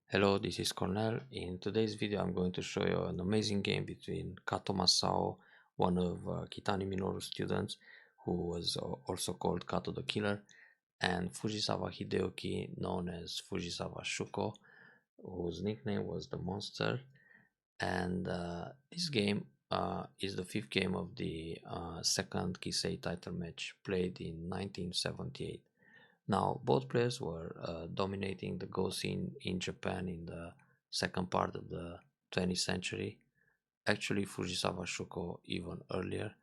Hello, this is Cornell. In today's video, I'm going to show you an amazing game between Kato Masao, one of Kitani Minoru's students, who was also called Kato the Killer, and Fujisawa Hideyuki, known as Fujisawa Shuko, whose nickname was the Monster. And this game is the fifth game of the second Kisei title match played in 1978. Now, both players were dominating the Go scene in Japan in the second part of the 20th century. Actually, Fujisawa Shuko even earlier.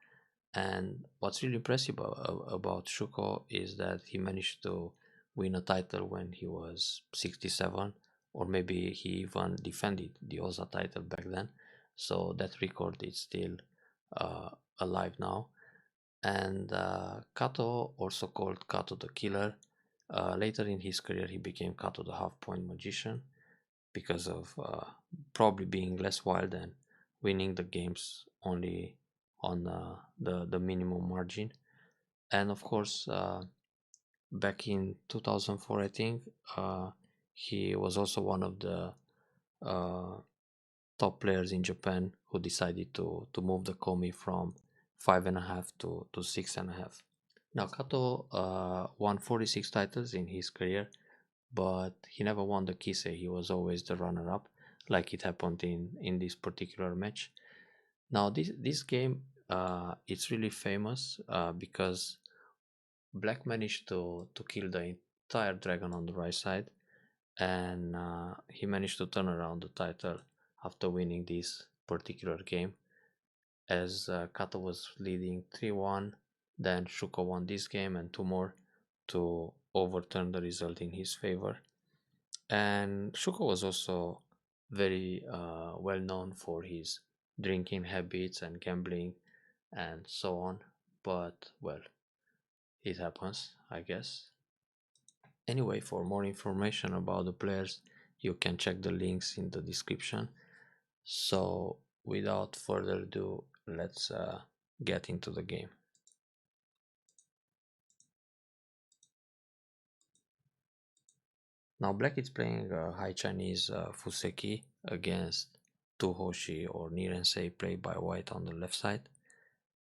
And what's really impressive about Shuko is that he managed to win a title when he was 67, or maybe he even defended the Oza title back then. So that record is still uh, alive now. And Kato, also called Kato the Killer, later in his career he became Kato the half-point magician because of probably being less wild and winning the games only on the minimum margin. And of course, back in 2004, I think, he was also one of the uh, top players in Japan who decided to move the komi from 5.5 to 6.5. Now, Kato won 46 titles in his career, but he never won the Kisei. He was always the runner-up, like it happened in this particular match. Now, this game it's really famous because Black managed to kill the entire dragon on the right side, and he managed to turn around the title after winning this particular game. As Kato was leading 3-1, then Shuko won this game and two more to overturn the result in his favor. And Shuko was also very well known for his drinking habits and gambling and so on. But well, it happens, I guess. Anyway, for more information about the players, you can check the links in the description. So, without further ado, let's get into the game. Now, Black is playing High Chinese Fuseki against Tuhoshi or Nirensei, played by White on the left side.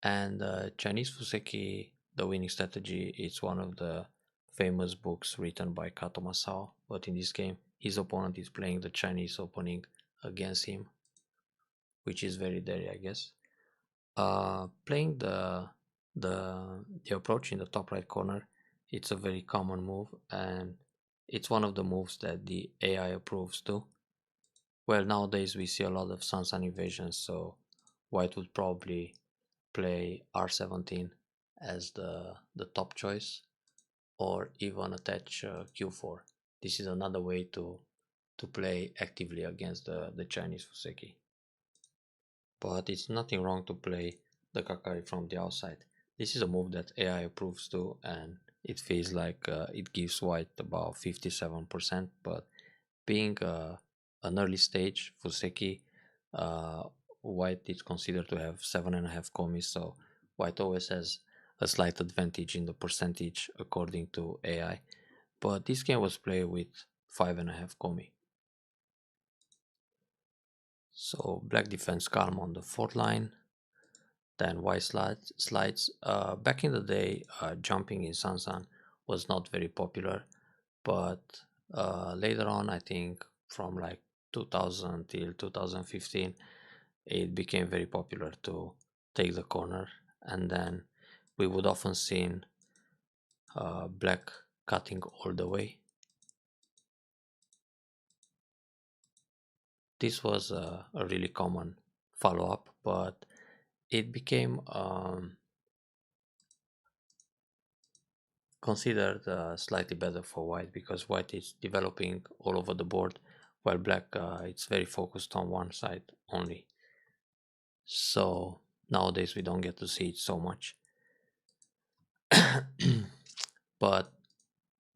And Chinese Fuseki, the winning strategy, is one of the famous books written by Kato Masao. But in this game, his opponent is playing the Chinese opening against him, which is very daring, I guess. Playing the approach in the top right corner, it's a very common move, and it's one of the moves that the AI approves too. Well, nowadays we see a lot of Sun invasions, so White would probably play R17 as the top choice, or even attach Q4. This is another way to play actively against the Chinese Fuseki. But it's nothing wrong to play the Kakari from the outside. This is a move that AI approves too, and it feels like it gives White about 57%, but being an early stage Fuseki, uh, White is considered to have 7.5 komis, so White always has a slight advantage in the percentage according to AI. But this game was played with 5.5 komi. So Black defends calm on the fourth line, then White slides. Back in the day, jumping in Sansan was not very popular, but later on, I think from like 2000 till 2015, it became very popular to take the corner, and then we would often see Black cutting all the way. This was a really common follow-up, but it became considered slightly better for White because White is developing all over the board, while Black it's very focused on one side only. So nowadays we don't get to see it so much. But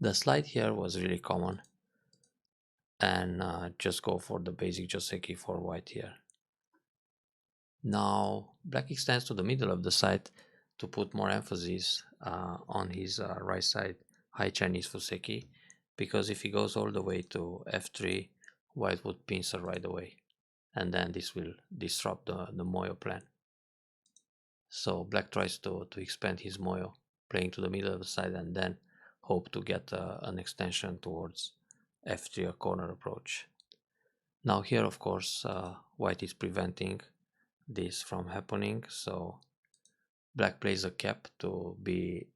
the slide here was really common, and just go for the basic Joseki for White here. Now Black extends to the middle of the side to put more emphasis on his right side High Chinese Fuseki, because if he goes all the way to f3, white would pincer right away, and then this will disrupt the moyo plan. So black tries to expand his moyo, playing to the middle of the side, and then hope to get an extension towards f3, a corner approach. Now here, of course, white is preventing this from happening, so black plays a cap to be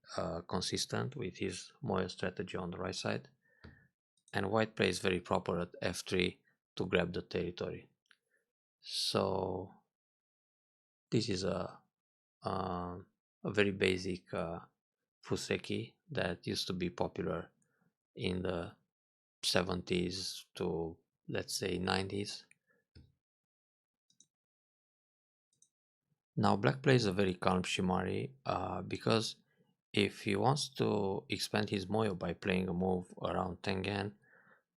consistent with his moyo strategy on the right side, and white plays very proper at f3 to grab the territory. So this is a very basic fuseki that used to be popular in the 70s to, let's say, 90s. Now black plays a very calm shimari because if he wants to expand his moyo by playing a move around tengen,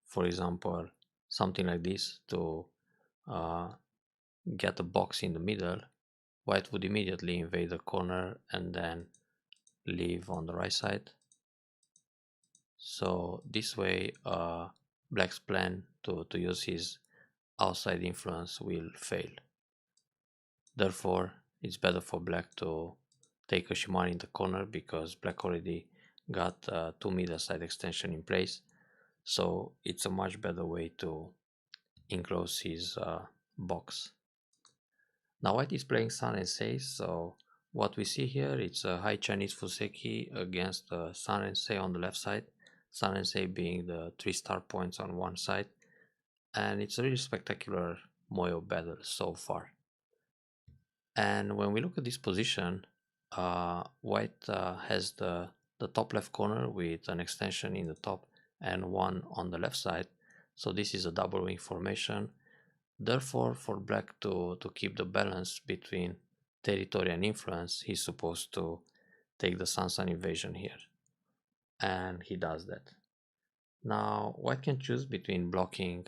for example something like this to uh, get a box in the middle, white would immediately invade the corner and then leave on the right side. So this way black's plan to use his outside influence will fail. Therefore it's better for black to take a shimari in the corner because black already got two middle side extension in place, so it's a much better way to enclose his box. Now white is playing Sun and Sei, so what we see here it's a high Chinese Fuseki against Sun and Sei on the left side, Sun and Sei being the 3-star points on one side, and it's a really spectacular moyo battle so far. And when we look at this position, white has the top left corner with an extension in the top and one on the left side, so this is a double wing formation. Therefore for black to keep the balance between territory and influence, he's supposed to take the Sun invasion here, and he does that. Now white can choose between blocking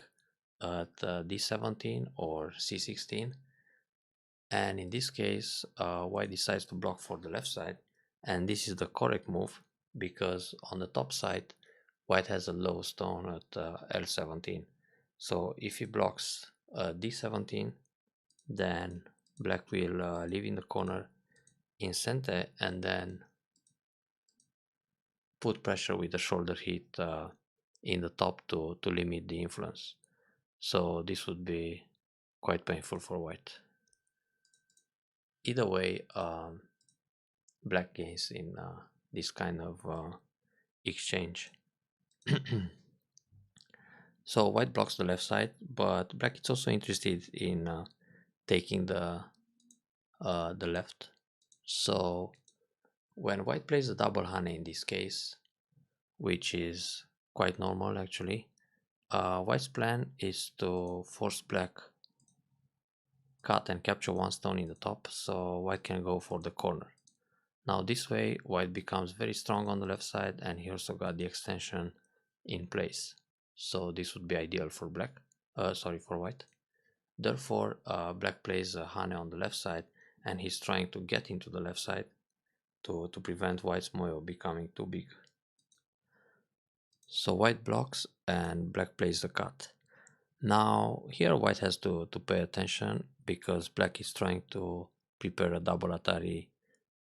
at d17 or c16, and in this case white decides to block for the left side, and this is the correct move because on the top side white has a low stone at l17. So if he blocks d17, then black will leave in the corner in center and then put pressure with the shoulder hit in the top to limit the influence. So this would be quite painful for white. Either way, black gains in this kind of exchange. So white blocks the left side, but black is also interested in taking the left. So when white plays a double hane in this case, which is quite normal actually, white's plan is to force black cut and capture one stone in the top, so white can go for the corner. Now this way white becomes very strong on the left side, and he also got the extension in place, so this would be ideal for black, for white. Therefore black plays a hane on the left side, and he's trying to get into the left side to prevent white's moyo becoming too big. So white blocks and black plays the cut. Now here white has to pay attention because black is trying to prepare a double atari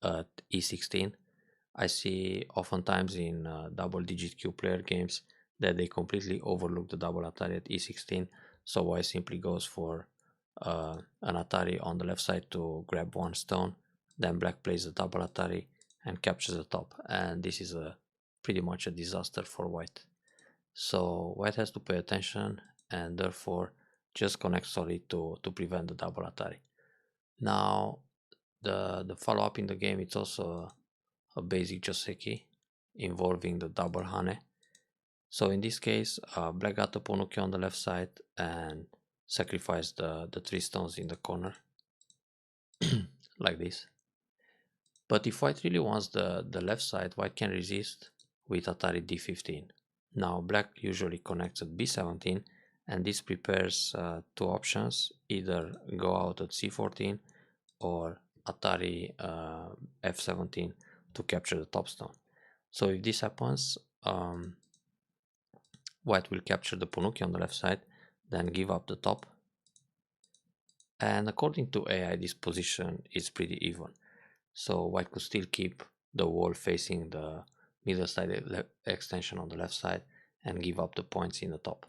at e16. I see oftentimes in double digit Q player games that they completely overlook the double atari at e16, so white simply goes for an atari on the left side to grab one stone, then black plays a double atari and captures the top, and this is pretty much a disaster for white. So white has to pay attention and therefore just connect solid to prevent the double atari. Now the follow-up in the game, it's also a basic joseki involving the double hane. So in this case black got the ponuki on the left side and sacrificed the three stones in the corner like this. But if white really wants the left side, white can resist with atari d15. Now black usually connects at b17, and this prepares two options: either go out at c14 or atari f17 to capture the top stone. So if this happens, white will capture the ponuki on the left side, then give up the top. And according to AI, this position is pretty even. So white could still keep the wall facing the middle side extension on the left side and give up the points in the top.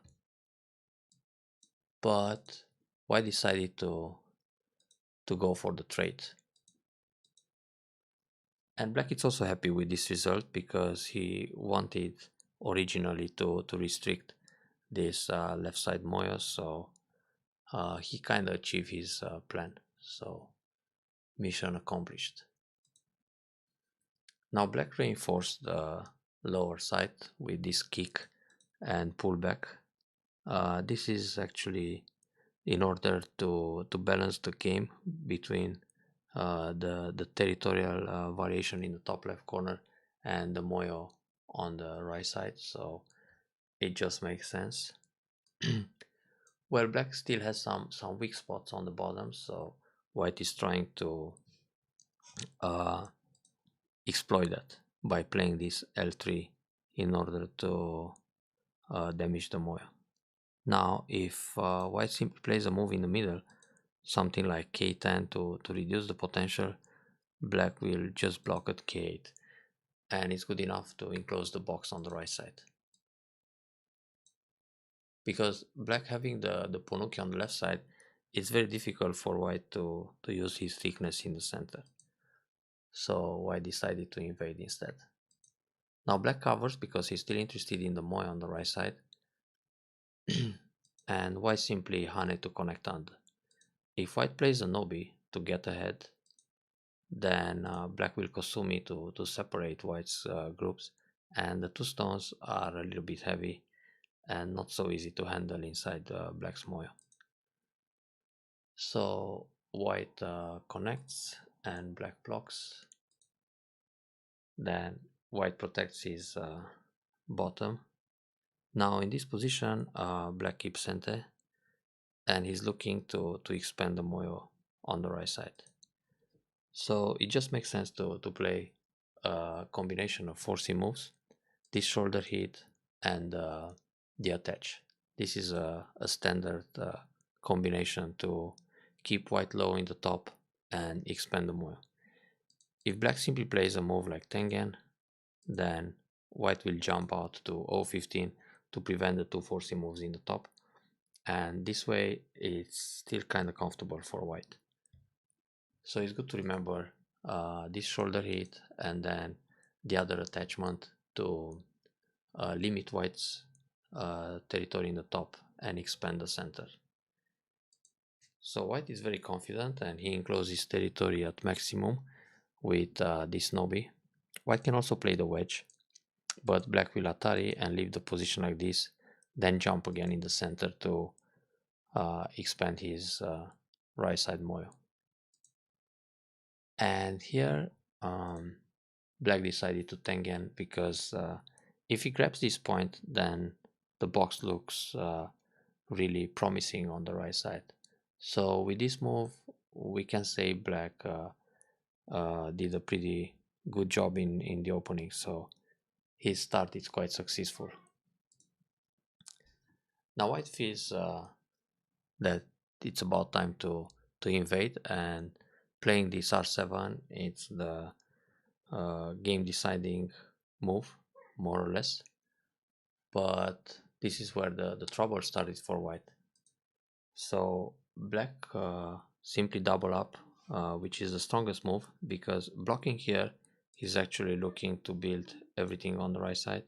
But white decided to go for the trade. And black is also happy with this result because he wanted originally to restrict this left side moyo, so he kind of achieved his plan. So mission accomplished. Now black reinforced the lower side with this kick and pull back. This is actually in order to balance the game between the territorial variation in the top left corner and the moyo on the right side, so it just makes sense. Well, black still has some weak spots on the bottom, so white is trying to uh, exploit that by playing this L3 in order to damage the moyo. Now if white simply plays a move in the middle, something like k10 to reduce the potential, black will just block at k8, and it's good enough to enclose the box on the right side. Because black having the Ponuki on the left side, it's very difficult for white to use his thickness in the center. So white decided to invade instead. Now black covers because he's still interested in the moy on the right side. And white simply Hane to connect under. If white plays a Nobi to get ahead, then black will Kosumi to separate white's groups, and the two stones are a little bit heavy and not so easy to handle inside black's moyo. So white connects and black blocks. Then white protects his bottom. Now in this position, black keeps center and he's looking to expand the moyo on the right side. So it just makes sense to play a combination of 4C moves, this shoulder hit and the attach. This is a standard combination to keep white low in the top and expand the moyo. If black simply plays a move like Tengen, then white will jump out to 015 to prevent the two 4C moves in the top, and this way it's still kind of comfortable for white. So it's good to remember this shoulder hit and then the other attachment to limit white's territory in the top and expand the center. So white is very confident and he encloses territory at maximum with this Nobi. White can also play the wedge, but black will Atari and leave the position like this, then jump again in the center to expand his right side moyo. And here black decided to Tengen because if he grabs this point, then the box looks really promising on the right side. So with this move, we can say black did a pretty good job in the opening, so his start is quite successful. Now white feels that it's about time to invade, and playing this r7, it's the game deciding move, more or less. But this is where the trouble started for white. So black simply double up, which is the strongest move, because blocking here is actually looking to build everything on the right side.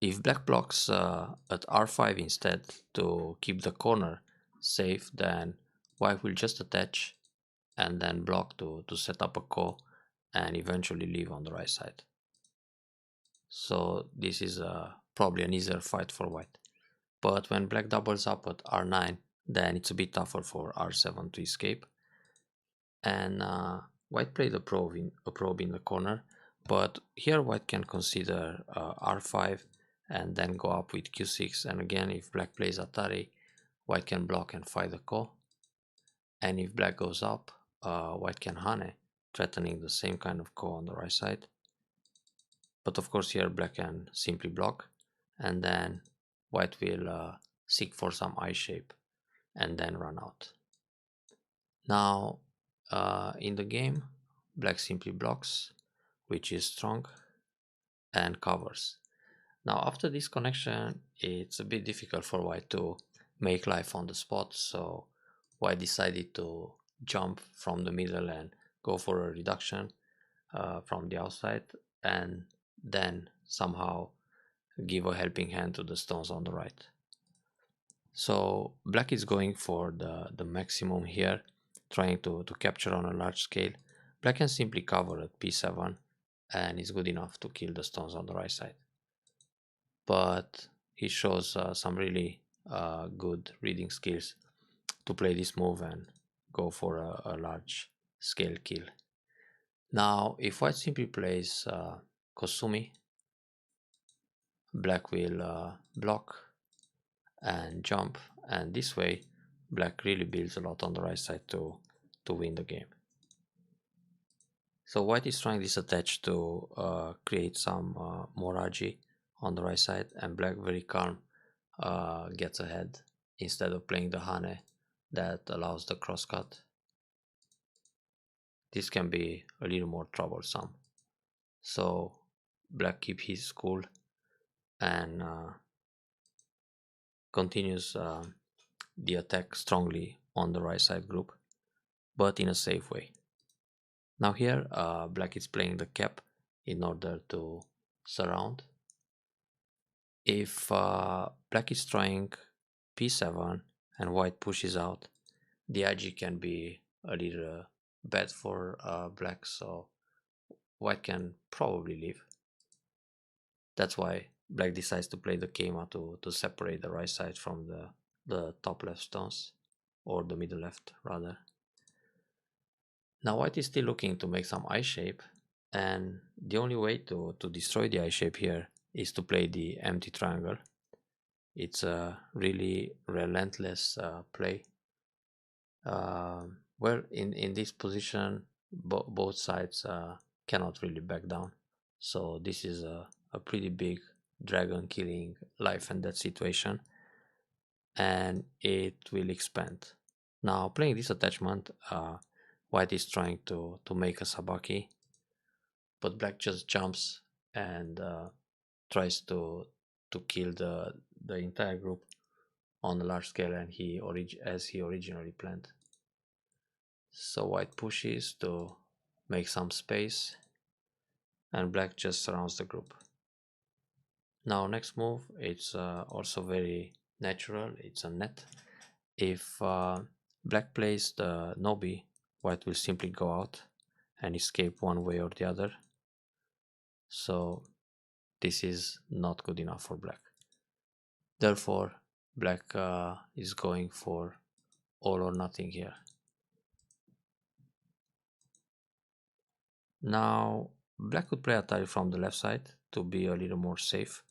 If black blocks at r5 instead to keep the corner safe, then white will just attach and then block to set up a ko and eventually leave on the right side. So this is probably an easier fight for white. But when black doubles up at r9, then it's a bit tougher for r7 to escape. And white played a probe in the corner, but here white can consider r5 and then go up with q6, and again if black plays Atari, white can block and fight the ko, and if black goes up, white can Hane, threatening the same kind of ko on the right side. But of course here black can simply block, and then white will seek for some eye shape and then run out. Now, in the game, black simply blocks, which is strong, and covers. Now, after this connection, it's a bit difficult for white to make life on the spot, so white decided to jump from the middle and go for a reduction from the outside, and then somehow give a helping hand to the stones on the right. So black is going for the maximum here, trying to capture on a large scale. Black can simply cover at p7 and is good enough to kill the stones on the right side. But he shows some really good reading skills to play this move and go for a large scale kill. Now, if white simply plays Kosumi, black will block and jump, and this way black really builds a lot on the right side to win the game. So white is trying this attach to create some more agi on the right side, and black very calm gets ahead instead of playing the hane that allows the crosscut. This can be a little more troublesome, so black keep his cool and continues the attack strongly on the right side group, but in a safe way. Now here black is playing the cap in order to surround. If black is trying p7 and white pushes out, the ig can be a little bad for black, so white can probably leave. That's why black decides to play the keima to separate the right side from the top left stones, or the middle left rather. Now white is still looking to make some eye shape, and the only way to destroy the eye shape here is to play the empty triangle. It's a really relentless play. Where in this position both sides cannot really back down, so this is a pretty big dragon killing life and death situation, and it will expand. Now playing this attachment, white is trying to make a sabaki, but black just jumps and tries to kill the entire group on a large scale, and as he originally planned. So white pushes to make some space, and black just surrounds the group. Now next move, it's also very natural, it's a net. If black plays the nobi, white will simply go out and escape one way or the other, so this is not good enough for black. Therefore black is going for all or nothing here. Now black could play Atari from the left side to be a little more safe,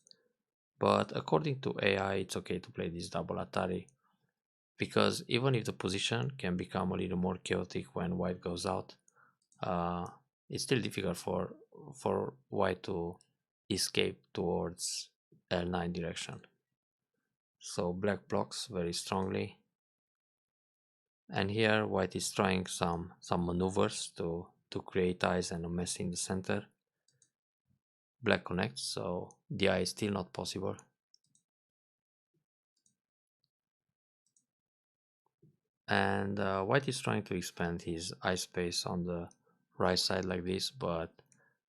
but according to AI it's okay to play this double Atari, because even if the position can become a little more chaotic when white goes out, it's still difficult for white to escape towards L9 direction. So black blocks very strongly, and here white is trying some maneuvers to create eyes and a mess in the center. Black connects, so the eye is still not possible. And white is trying to expand his eye space on the right side like this, but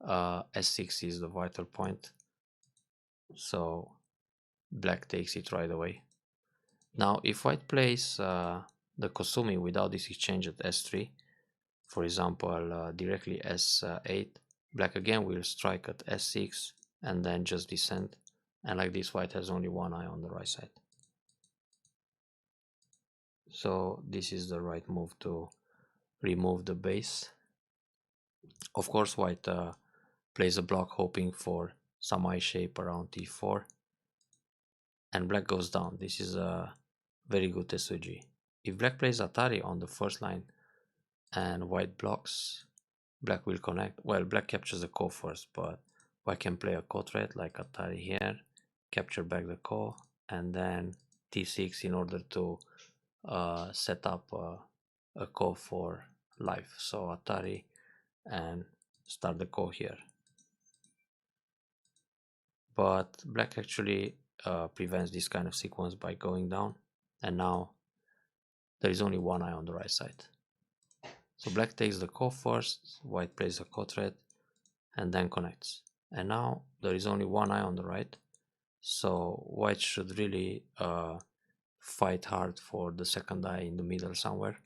s6 is the vital point, so black takes it right away. Now if white plays the Kosumi without this exchange at s3, for example directly s8, black again will strike at s6 and then just descend, and like this white has only one eye on the right side. So this is the right move to remove the base. Of course white plays a block hoping for some eye shape around t4, and black goes down. This is a very good Tesuji. If black plays Atari on the first line and white blocks, black will connect. Well, black captures the ko first, but white can play a ko threat like Atari here, capture back the ko, and then t6 in order to set up a ko for life. So Atari, and start the ko here. But black actually prevents this kind of sequence by going down, and now there is only one eye on the right side. So black takes the ko first, white plays a ko threat, and then connects. And now there is only one eye on the right, so white should really fight hard for the second eye in the middle somewhere,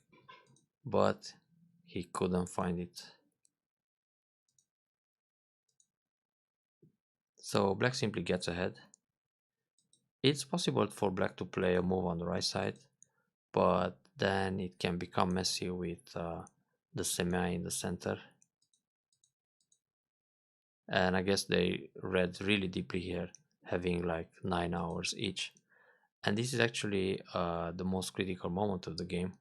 but he couldn't find it. So black simply gets ahead. It's possible for black to play a move on the right side, but then it can become messy with the semi in the center. And I guess they read really deeply here, having like 9 hours each. And this is actually the most critical moment of the game.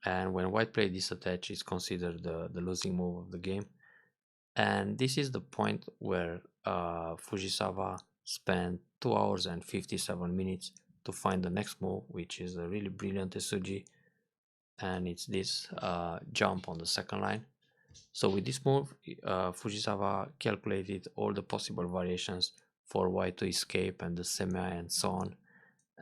And when white play this attach, is considered the losing move of the game. And this is the point where Fujisawa spent 2 hours and 57 minutes to find the next move, which is a really brilliant Esuji, and it's this jump on the second line. So with this move, Fujisawa calculated all the possible variations for white to escape and the semi and so on,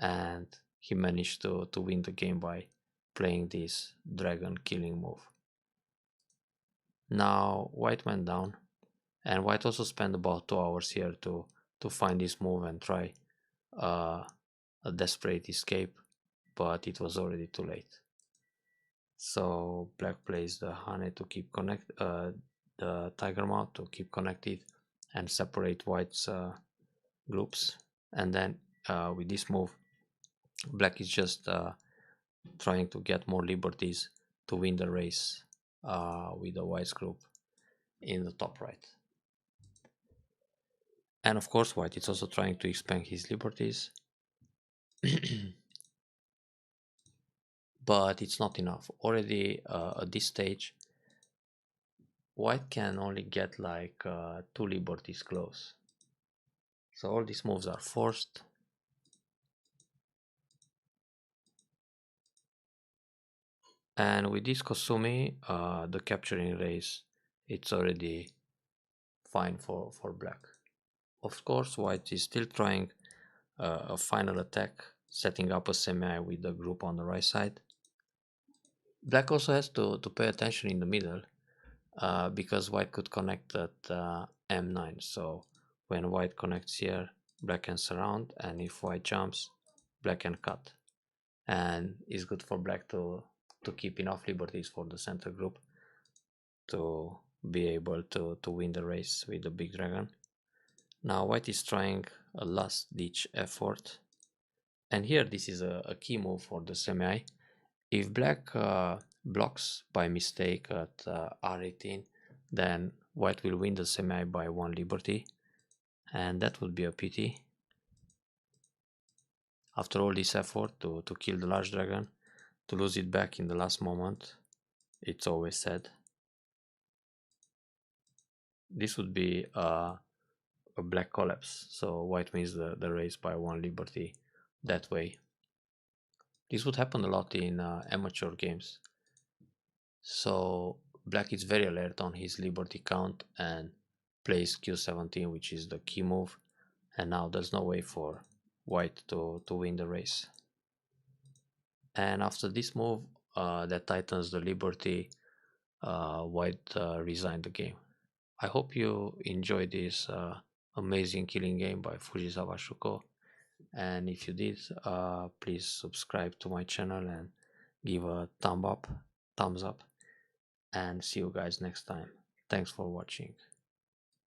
and he managed to win the game by playing this dragon killing move. Now white went down, and white also spent about 2 hours here to find this move and try uh, a desperate escape, but it was already too late. So black plays the Hane to keep the Tiger Mouth to keep connected and separate white's groups. And then with this move, black is just trying to get more liberties to win the race with the white's group in the top right. And of course, white is also trying to expand his liberties, but it's not enough. Already at this stage, white can only get like 2 liberties close. So all these moves are forced. And with this Kosumi, the capturing race, it's already fine for black. Of course, white is still trying a final attack, setting up a semi with the group on the right side. Black also has to pay attention in the middle, because white could connect at m9. So when white connects here, black can surround, and if white jumps, black can cut. And it's good for black to keep enough liberties for the center group to be able to win the race with the big dragon. Now white is trying a last ditch effort, and here this is a key move for the semi. If black blocks by mistake at r18, then white will win the semi by 1 liberty, and that would be a pity. After all this effort to kill the large dragon, to lose it back in the last moment, it's always sad. This would be a black collapse, so white wins the race by 1 liberty that way. This would happen a lot in amateur games, so black is very alert on his liberty count and plays q17, which is the key move, and now there's no way for white to win the race. And after this move that tightens the liberty, white resigned the game. I hope you enjoyed this amazing killing game by Fujisawa Shuko, and if you did, please subscribe to my channel and give a thumbs up, and see you guys next time. Thanks for watching.